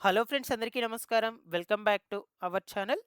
Hello friends, అందరికీ నమస్కారం. Welcome back to our channel.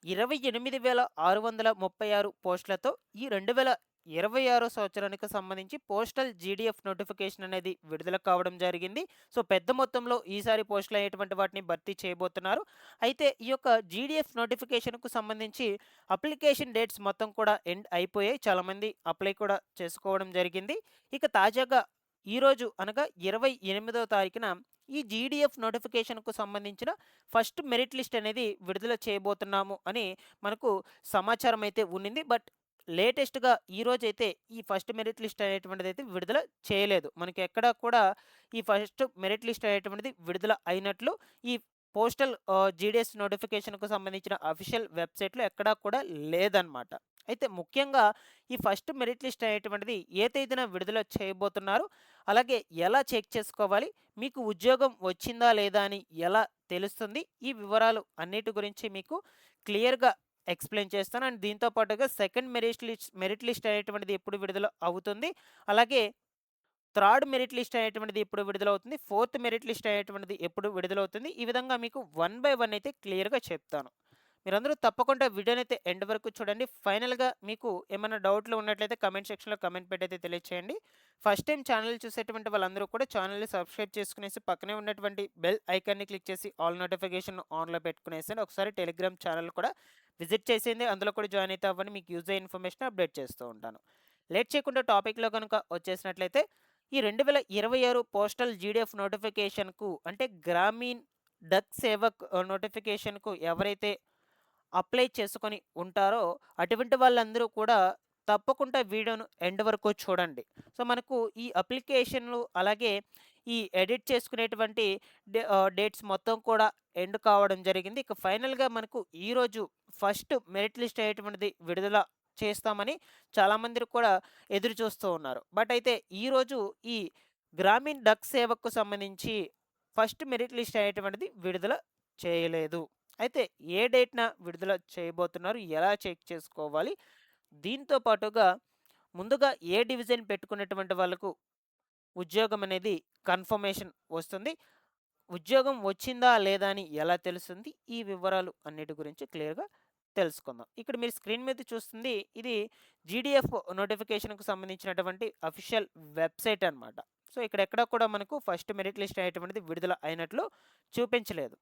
28,636 పోస్టులతో ఈ 2026 సంవత్సరానికి సంబంధించి పోస్టల్ జీడీఎఫ్ నోటిఫికేషన్ అనేది విడుదల కావడం జరిగింది. సో, పెద్ద మొత్తంలో ఈసారి పోస్టులు అయ్యేటువంటి వాటిని భర్తీ చేయబోతున్నారు. అయితే ఈ యొక్క జీడీఎఫ్ నోటిఫికేషన్‌కు సంబంధించి అప్లికేషన్ డేట్స్ మొత్తం కూడా ఎండ్ అయిపోయాయి. చాలామంది అప్లై కూడా చేసుకోవడం జరిగింది. ఇక తాజాగా ఈరోజు అనగా 28వ తారీఖున ఈ జీడీఎఫ్ నోటిఫికేషన్‌కు సంబంధించిన ఫస్ట్ మెరిట్ లిస్ట్ అనేది విడుదల చేయబోతున్నాము అని మనకు సమాచారం అయితే ఉన్నింది. బట్ లేటెస్ట్‌గా ఈరోజైతే ఈ ఫస్ట్ మెరిట్ లిస్ట్ అనేటువంటిదైతే విడుదల చేయలేదు. మనకి ఎక్కడా కూడా ఈ ఫస్ట్ మెరిట్ లిస్ట్ అనేటువంటిది విడుదల అయినట్లు ఈ పోస్టల్ జీడీఎస్ నోటిఫికేషన్‌కు సంబంధించిన అఫీషియల్ వెబ్‌సైట్‌లో ఎక్కడా కూడా లేదనమాట. అయితే ముఖ్యంగా ఈ ఫస్ట్ మెరిట్ లిస్ట్ అనేటువంటిది ఏ తేదీన విడుదల చేయబోతున్నారు? అలాగే ఎలా చెక్ చేసుకోవాలి? మీకు ఉద్యోగం వచ్చిందా లేదా అని ఎలా తెలుస్తుంది? ఈ వివరాలు అన్నిటి గురించి మీకు క్లియర్‌గా ఎక్స్‌ప్లెయిన్ చేస్తాను. అండ్ దీంతో పాటుగా సెకండ్ మెరిట్ లిస్ట్ అనేటువంటిది ఎప్పుడు విడుదల అవుతుంది? అలాగే థర్డ్ మెరిట్ లిస్ట్ అనేటువంటిది ఎప్పుడు విడుదలవుతుంది? ఫోర్త్ మెరిట్ లిస్ట్ అనేటువంటిది ఎప్పుడు విడుదలవుతుంది? ఈ విధంగా మీకు వన్ బై వన్ అయితే క్లియర్‌గా చెప్తాను. మీరందరూ తప్పకుండా వీడియోనైతే ఎండ్ వరకు చూడండి. ఫైనల్‌గా మీకు ఏమైనా డౌట్‌లు ఉన్నట్లయితే కామెంట్ సెక్షన్‌లో కామెంట్ పెట్టయితే తెలియచేయండి. ఫస్ట్ టైమ్ ఛానల్ చూసేటువంటి వాళ్ళందరూ కూడా ఛానల్‌ని సబ్స్క్రైబ్ చేసుకునేసి పక్కనే ఉన్నటువంటి బెల్ ఐకాన్‌ని క్లిక్ చేసి ఆల్ నోటిఫికేషన్ ఆన్‌లో పెట్టుకునేసేయండి. ఒకసారి టెలిగ్రామ్ ఛానల్ కూడా విజిట్ చేసేయండి. అందులో కూడా జాయిన్ అయితే అవ్వండి. మీకు యూజ్ అయ్యే ఇన్ఫర్మేషన్ అప్డేట్ చేస్తూ ఉంటాను. లేట్ చేయకుండా టాపిక్‌లో గనుక వచ్చేసినట్లయితే ఈ 2026 పోస్టల్ జీడీఎఫ్ నోటిఫికేషన్‌కు అంటే గ్రామీణ్ డక్ సేవక్ నోటిఫికేషన్‌కు ఎవరైతే అప్లై చేసుకొని ఉంటారో అటువంటి వాళ్ళందరూ కూడా తప్పకుండా వీడియోను ఎండ్ వరకు చూడండి. సో, మనకు ఈ అప్లికేషన్‌లు అలాగే ఈ ఎడిట్ చేసుకునేటువంటి డేట్స్ మొత్తం కూడా ఎండ్ కావడం జరిగింది. ఇక ఫైనల్‌గా మనకు ఈరోజు ఫస్ట్ మెరిట్ లిస్ట్ అయ్యేటువంటిది విడుదల చేస్తామని చాలామంది కూడా ఎదురు చూస్తూ ఉన్నారు. బట్ అయితే ఈరోజు ఈ గ్రామీణ్ డక్ సేవకు సంబంధించి ఫస్ట్ మెరిట్ లిస్ట్ అయ్యేటువంటిది విడుదల చేయలేదు. అయితే ఏ డేట్‌న విడుదల చేయబోతున్నారు? ఎలా చెక్ చేసుకోవాలి? దీంతో పాటుగా ముందుగా ఏ డివిజన్ పెట్టుకున్నటువంటి వాళ్ళకు ఉద్యోగం అనేది కన్ఫర్మేషన్ వస్తుంది. ఉద్యోగం వచ్చిందా లేదా అని ఎలా తెలుస్తుంది? ఈ వివరాలు అన్నిటి గురించి క్లియర్‌గా తెలుసుకుందాం. ఇక్కడ మీరు స్క్రీన్ మీద చూస్తుంది ఇది జీడీఎఫ్ నోటిఫికేషన్‌కు సంబంధించినటువంటి అఫీషియల్ వెబ్‌సైట్ అన్నమాట. సో, ఇక్కడ ఎక్కడ కూడా మనకు ఫస్ట్ మెరిట్ లిస్ట్ అనేటువంటిది విడుదల అయినట్లు చూపించలేదు.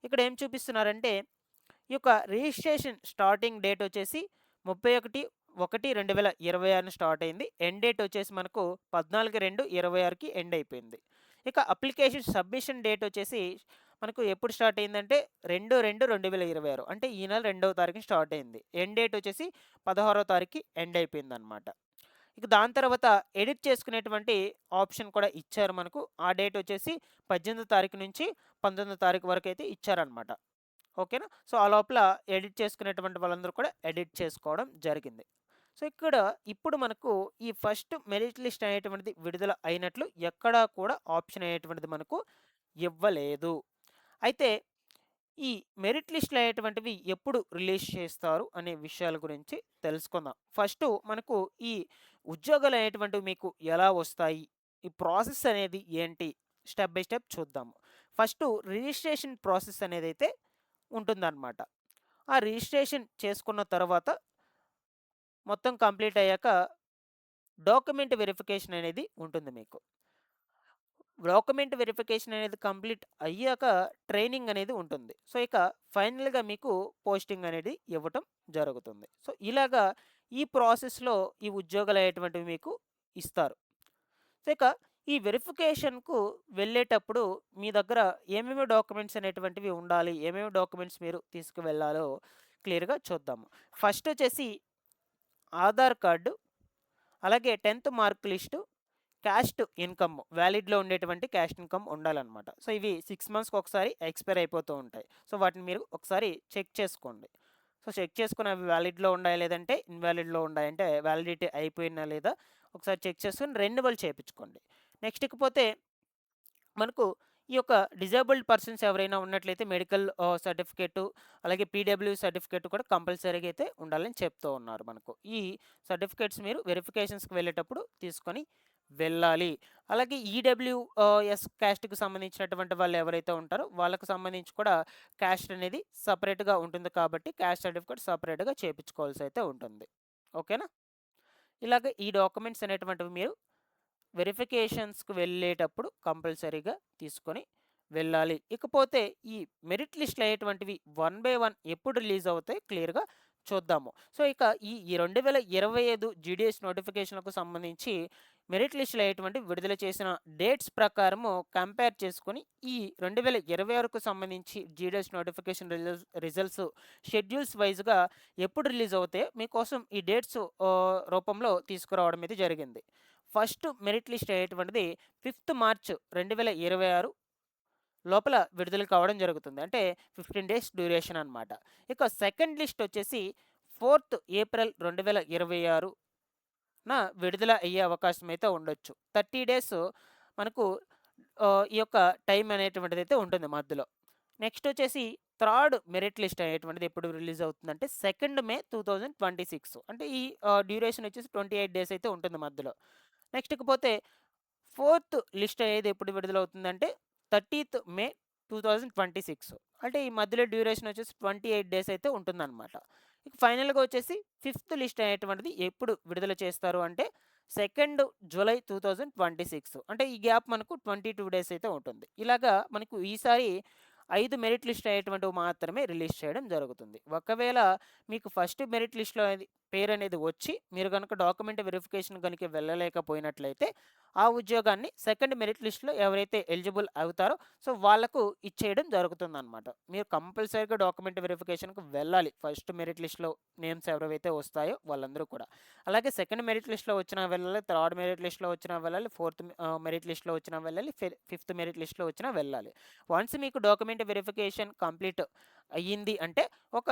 ఇక్కడ ఏం చూపిస్తున్నారంటే ఈ యొక్క రిజిస్ట్రేషన్ స్టార్టింగ్ డేట్ వచ్చేసి 31/1/2026 స్టార్ట్ అయింది. ఎండ్ డేట్ వచ్చేసి మనకు 14/2/26కి ఎండ్ అయిపోయింది. ఇక అప్లికేషన్ సబ్మిషన్ డేట్ వచ్చేసి మనకు ఎప్పుడు స్టార్ట్ అయిందంటే 2/2/2026 అంటే ఈ నెల 2వ తారీఖున స్టార్ట్ అయింది. ఎండ్ డేట్ వచ్చేసి 16వ తారీఖుకి ఎండ్ అయిపోయిందనమాట. ఇక దాని తర్వాత ఎడిట్ చేసుకునేటువంటి ఆప్షన్ కూడా ఇచ్చారు మనకు. ఆ డేట్ వచ్చేసి 18వ తారీఖు నుంచి 19వ తారీఖు వరకు అయితే ఇచ్చారనమాట. ఓకేనా? సో, ఆ లోపల ఎడిట్ చేసుకునేటువంటి వాళ్ళందరూ కూడా ఎడిట్ చేసుకోవడం జరిగింది. సో, ఇక్కడ ఇప్పుడు మనకు ఈ ఫస్ట్ మెరిట్ లిస్ట్ అనేటువంటిది విడుదల అయినట్లు ఎక్కడా కూడా ఆప్షన్ అనేటువంటిది మనకు ఇవ్వలేదు. అయితే ఈ మెరిట్ లిస్ట్‌లు అనేటువంటివి ఎప్పుడు రిలీజ్ చేస్తారు అనే విషయాల గురించి తెలుసుకుందాం. ఫస్టు మనకు ఈ ఉద్యోగాలు అనేటువంటివి మీకు ఎలా వస్తాయి? ఈ ప్రాసెస్ అనేది ఏంటి? స్టెప్ బై స్టెప్ చూద్దాము. ఫస్టు రిజిస్ట్రేషన్ ప్రాసెస్ అనేదైతే ఉంటుందన్నమాట. ఆ రిజిస్ట్రేషన్ చేసుకున్న తర్వాత మొత్తం కంప్లీట్ అయ్యాక డాక్యుమెంట్ వెరిఫికేషన్ అనేది ఉంటుంది మీకు. డాక్యుమెంట్ వెరిఫికేషన్ అనేది కంప్లీట్ అయ్యాక ట్రైనింగ్ అనేది ఉంటుంది. సో, ఇక ఫైనల్‌గా మీకు పోస్టింగ్ అనేది ఇవ్వటం జరుగుతుంది. సో, ఇలాగా ఈ ప్రాసెస్‌లో ఈ ఉద్యోగాలు అనేటువంటివి మీకు ఇస్తారు. సో, ఇక ఈ వెరిఫికేషన్‌కు వెళ్ళేటప్పుడు మీ దగ్గర ఏమేమి డాక్యుమెంట్స్ అనేటువంటివి ఉండాలి? ఏమేమి డాక్యుమెంట్స్ మీరు తీసుకువెళ్ళాలో క్లియర్‌గా చూద్దాము. ఫస్ట్ వచ్చేసి ఆధార్ కార్డు, అలాగే 10థ్ మార్క్ లిస్టు, క్యాస్ట్ ఇన్‌కమ్ వ్యాలిడ్‌లో ఉండేటువంటి క్యాస్ట్ ఇన్‌కమ్ ఉండాలనమాట. సో, ఇవి 6 మంత్స్‌కి ఒకసారి ఎక్స్‌పైర్ అయిపోతూ ఉంటాయి. సో, వాటిని మీరు ఒకసారి చెక్ చేసుకోండి. సో, చెక్ చేసుకొని అవి వ్యాలిడ్‌లో ఉన్నాయా లేదంటే ఇన్‌వాలిడ్‌లో ఉన్నాయా అంటే వ్యాలిడిటీ అయిపోయిందా లేదా ఒకసారి చెక్ చేసుకొని రెన్యువల్ చేపించుకోండి. నెక్స్ట్ ఇకపోతే మనకు ఈ యొక్క డిజేబుల్డ్ పర్సన్స్ ఎవరైనా ఉన్నట్లయితే మెడికల్ సర్టిఫికేటు, అలాగే పీడబ్ల్యూ సర్టిఫికేట్ కూడా కంపల్సరీగా అయితే ఉండాలని చెప్తూ ఉన్నారు మనకు. ఈ సర్టిఫికేట్స్ మీరు వెరిఫికేషన్స్‌కి వెళ్ళేటప్పుడు తీసుకొని వెళ్ళాలి. అలాగే ఎస్ క్యాస్ట్‌కి సంబంధించినటువంటి వాళ్ళు ఎవరైతే ఉంటారో వాళ్ళకి సంబంధించి కూడా క్యాస్ట్ అనేది సెపరేట్‌గా ఉంటుంది కాబట్టి క్యాస్ట్ సర్టిఫికేట్ సెపరేట్‌గా చేపించుకోవాల్సయితే ఉంటుంది. ఓకేనా? ఇలాగ ఈ డాక్యుమెంట్స్ అనేటువంటివి మీరు వెరిఫికేషన్స్‌కి వెళ్ళేటప్పుడు కంపల్సరీగా తీసుకొని వెళ్ళాలి. ఇకపోతే ఈ మెరిట్ లిస్ట్‌లు అయ్యేటువంటివి వన్ బై వన్ ఎప్పుడు రిలీజ్ అవుతాయి క్లియర్‌గా చూద్దాము. సో, ఇక ఈ 2025 జీడీఎస్ నోటిఫికేషన్‌లకు సంబంధించి మెరిట్ లిస్ట్‌లు అయ్యేటువంటివి విడుదల చేసిన డేట్స్ ప్రకారము కంపేర్ చేసుకొని ఈ 2026కు సంబంధించి జీడీఎస్ నోటిఫికేషన్ రిజల్ట్స్ షెడ్యూల్స్ వైస్‌గా ఎప్పుడు రిలీజ్ అవుతాయో మీకోసం ఈ డేట్స్ రూపంలో తీసుకురావడం అయితే జరిగింది. ఫస్ట్ మెరిట్ లిస్ట్ అయ్యేటువంటిది 5థ్ మార్చ్ 2026 లోపల విడుదల కావడం జరుగుతుంది. అంటే 15 డేస్ డ్యూరేషన్ అనమాట. ఇక సెకండ్ లిస్ట్ వచ్చేసి 4థ్ ఏప్రిల్ 2026 విడుదల అయ్యే అవకాశం అయితే ఉండొచ్చు. 30 డేస్ మనకు ఈ యొక్క టైం అనేటువంటిదైతే ఉంటుంది మధ్యలో. నెక్స్ట్ వచ్చేసి థర్డ్ మెరిట్ లిస్ట్ అనేటువంటిది ఎప్పుడు రిలీజ్ అవుతుందంటే 2 మే 2026 అంటే ఈ డ్యూరేషన్ వచ్చేసి 28 డేస్ అయితే ఉంటుంది మధ్యలో. నెక్స్ట్ ఇకపోతే ఫోర్త్ లిస్ట్ అనేది ఎప్పుడు విడుదలవుతుందంటే 30థ్ మే 2026 అంటే ఈ మధ్యలో డ్యూరేషన్ వచ్చేసి 28 డేస్ అయితే ఉంటుందన్నమాట. ఇక ఫైనల్‌గా వచ్చేసి ఫిఫ్త్ లిస్ట్ అనేటువంటిది ఎప్పుడు విడుదల చేస్తారు అంటే 2 జూలై 2026 అంటే ఈ గ్యాప్ మనకు 22 డేస్ అయితే ఉంటుంది. ఇలాగా మనకు ఈసారి 5 మెరిట్ లిస్ట్ అయ్యేటువంటివి మాత్రమే రిలీజ్ చేయడం జరుగుతుంది. ఒకవేళ మీకు ఫస్ట్ మెరిట్ లిస్ట్‌లో పేరనేది వచ్చి మీరు గనుక డాక్యుమెంట్ వెరిఫికేషన్ గనుక వెళ్ళలేకపోయినట్లయితే ఆ ఉద్యోగాన్ని సెకండ్ మెరిట్ లిస్ట్‌లో ఎవరైతే ఎలిజిబుల్ అవుతారో సో వాళ్ళకు ఇచ్చేయడం జరుగుతుందనమాట. మీరు కంపల్సరీగా డాక్యుమెంట్ వెరిఫికేషన్‌కి వెళ్ళాలి. ఫస్ట్ మెరిట్ లిస్ట్‌లో నేమ్స్ ఎవరైతే వస్తాయో వాళ్ళందరూ కూడా. అలాగే సెకండ్ మెరిట్ లిస్ట్‌లో వచ్చినా వెళ్ళాలి, థర్డ్ మెరిట్ లిస్ట్‌లో వచ్చినా వెళ్ళాలి, ఫోర్త్ మెరిట్ లిస్ట్‌లో వచ్చినా వెళ్ళాలి, ఫిఫ్త్ మెరిట్ లిస్ట్‌లో వచ్చినా వెళ్ళాలి. వన్స్ మీకు డాక్యుమెంట్ వెరిఫికేషన్ కంప్లీట్ అయ్యింది అంటే ఒక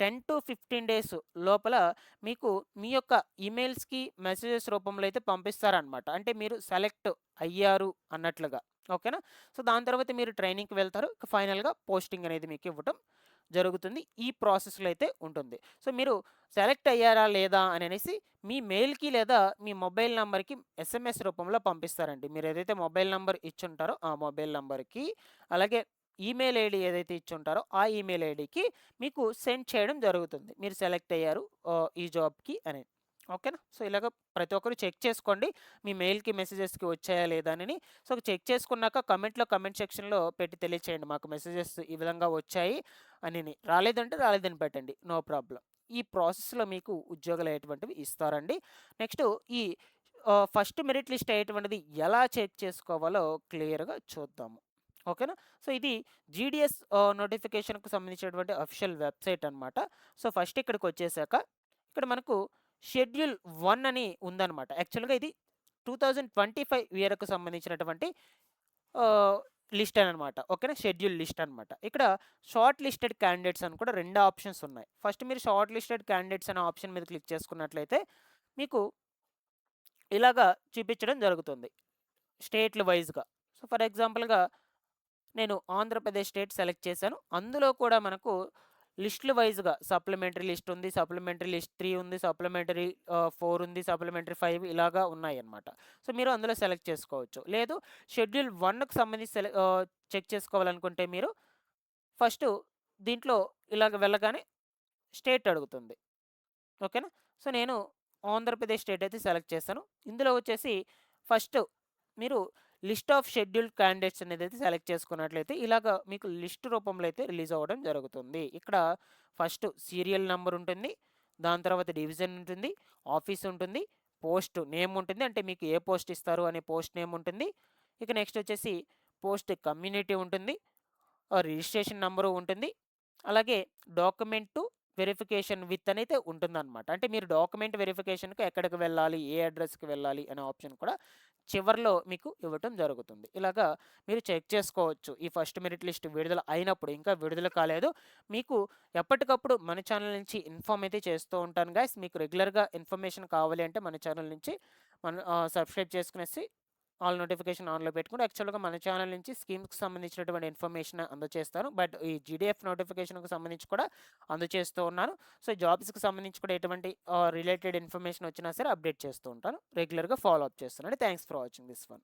10-15 డేస్ లోపల మీకు మీ యొక్క ఈమెయిల్స్‌కి మెసేజెస్ రూపంలో అయితే పంపిస్తారనమాట. అంటే మీరు సెలెక్ట్ అయ్యారు అన్నట్లుగా. ఓకేనా? సో, దాని తర్వాత మీరు ట్రైనింగ్‌కి వెళ్తారు. ఫైనల్‌గా పోస్టింగ్ అనేది మీకు ఇవ్వటం జరుగుతుంది. ఈ ప్రాసెస్‌లో అయితే ఉంటుంది. సో, మీరు సెలెక్ట్ అయ్యారా లేదా అననేసి మీ మెయిల్‌కి లేదా మీ మొబైల్ నంబర్‌కి ఎస్ఎంఎస్ రూపంలో పంపిస్తారండి. మీరు ఏదైతే మొబైల్ నంబర్ ఇచ్చుంటారో ఆ మొబైల్ నంబర్‌కి అలాగే ఈమెయిల్ ఐడీ ఏదైతే ఇచ్చుంటారో ఆ ఈమెయిల్ ఐడీకి మీకు సెండ్ చేయడం జరుగుతుంది. మీరు సెలెక్ట్ అయ్యారు ఈ జాబ్‌కి అని. ఓకేనా? సో, ఇలాగ ప్రతి ఒక్కరు చెక్ చేసుకోండి. మీ మెయిల్‌కి, మెసేజెస్‌కి వచ్చాయా లేదా అని. సో, చెక్ చేసుకున్నాక కామెంట్ సెక్షన్‌లో పెట్టి తెలియచేయండి. మాకు మెసేజెస్ ఈ విధంగా వచ్చాయి అనిని. రాలేదంటే రాలేదని పెట్టండి. No problem. ఈ ప్రాసెస్‌లో మీకు ఉద్యోగాలు అయ్యేటువంటివి ఇస్తారండి. నెక్స్ట్ ఈ ఫస్ట్ మెరిట్ లిస్ట్ అయ్యేటువంటిది ఎలా చెక్ చేసుకోవాలో క్లియర్‌గా చూద్దాము. ఓకేనా? సో, ఇది జీడీఎస్ నోటిఫికేషన్‌కి సంబంధించినటువంటి అఫీషియల్ వెబ్‌సైట్ అనమాట. సో, ఫస్ట్ ఇక్కడికొచ్చేసాక ఇక్కడ మనకు షెడ్యూల్ 1 అని ఉందనమాట. యాక్చువల్‌గా ఇది 2025 ఇయర్‌కి సంబంధించినటువంటి ఆహ్, లిస్ట్ అనమాట. ఓకేనా? షెడ్యూల్ లిస్ట్ అనమాట. ఇక్కడ షార్ట్ లిస్టెడ్ క్యాండిడేట్స్ అని కూడా 2 ఆప్షన్స్ ఉన్నాయి. ఫస్ట్ మీరు షార్ట్ లిస్టెడ్ క్యాండిడేట్స్ అనే ఆప్షన్ మీద క్లిక్ చేసుకున్నట్లయితే మీకు ఇలాగా చూపించడం జరుగుతుంది. స్టేట్‌లు వైస్‌గా. సో, ఫర్ ఎగ్జాంపుల్‌గా నేను ఆంధ్రప్రదేశ్ స్టేట్ సెలెక్ట్ చేశాను. అందులో కూడా మనకు లిస్టులు వైస్‌గా సప్లిమెంటరీ లిస్ట్ ఉంది. సప్లిమెంటరీ లిస్ట్ 3 ఉంది. సప్లిమెంటరీ 4 ఉంది. సప్లిమెంటరీ 5 ఇలాగా ఉన్నాయన్నమాట. సో, మీరు అందులో సెలెక్ట్ చేసుకోవచ్చు. లేదు షెడ్యూల్ 1కి సంబంధించి చెక్ చేసుకోవాలనుకుంటే మీరు ఫస్టు దీంట్లో ఇలాగ వెళ్ళగానే స్టేట్ అడుగుతుంది. ఓకేనా? సో, నేను ఆంధ్రప్రదేశ్ స్టేట్ అయితే సెలెక్ట్ చేశాను. ఇందులో వచ్చేసి ఫస్ట్ మీరు లిస్ట్ ఆఫ్ షెడ్యూల్డ్ క్యాండిడేట్స్ అనేదైతే సెలెక్ట్ చేసుకున్నట్లయితే ఇలాగ మీకు లిస్ట్ రూపంలో అయితే రిలీజ్ అవ్వడం జరుగుతుంది. ఇక్కడ ఫస్ట్ సీరియల్ నంబర్ ఉంటుంది. దాని తర్వాత డివిజన్ ఉంటుంది. ఆఫీస్ ఉంటుంది. పోస్ట్ నేమ్ ఉంటుంది. అంటే మీకు ఏ పోస్ట్ ఇస్తారు అనే పోస్ట్ నేమ్ ఉంటుంది. ఇక నెక్స్ట్ వచ్చేసి పోస్ట్ కమ్యూనిటీ ఉంటుంది. రిజిస్ట్రేషన్ నంబరు ఉంటుంది. అలాగే డాక్యుమెంటు వెరిఫికేషన్ విత్ అనైతే ఉంటుందన్నమాట. అంటే మీరు డాక్యుమెంట్ వెరిఫికేషన్‌కి ఎక్కడికి వెళ్ళాలి? ఏ అడ్రస్‌కి వెళ్ళాలి? అనే ఆప్షన్ కూడా చివర్లో మీకు ఇవ్వటం జరుగుతుంది. ఇలాగా మీరు చెక్ చేసుకోవచ్చు. ఈ ఫస్ట్ మెరిట్ లిస్ట్ విడుదల అయినప్పుడు. ఇంకా విడుదల కాలేదు. మీకు ఎప్పటికప్పుడు మన ఛానల్ నుంచి ఇన్ఫార్మ్ అయితే చేస్తూ ఉంటాను గైస్. మీకు రెగ్యులర్‌గా ఇన్ఫర్మేషన్ కావాలి అంటే మన ఛానల్ నుంచి సబ్స్క్రైబ్ చేసుకునేసి ఆల్ నోటిఫికేషన్ ఆన్‌లో పెట్టుకుంటే యాక్చువల్‌గా మన ఛానల్ నుంచి స్కీమ్స్‌కి సంబంధించినటువంటి ఇన్ఫర్మేషన్ అందజేస్తాను. బట్ ఈ జీడీఎఫ్ నోటిఫికేషన్‌కి సంబంధించి కూడా అందజేస్తూ ఉన్నాను. సో, జాబ్స్‌కి సంబంధించి కూడా ఎటువంటి రిలేటెడ్ ఇన్ఫర్మేషన్ వచ్చినా సరే అప్డేట్ చేస్తూ ఉంటాను. రెగ్యులర్‌గా ఫాలో అప్ చేస్తానండి. Thanks for watching this one.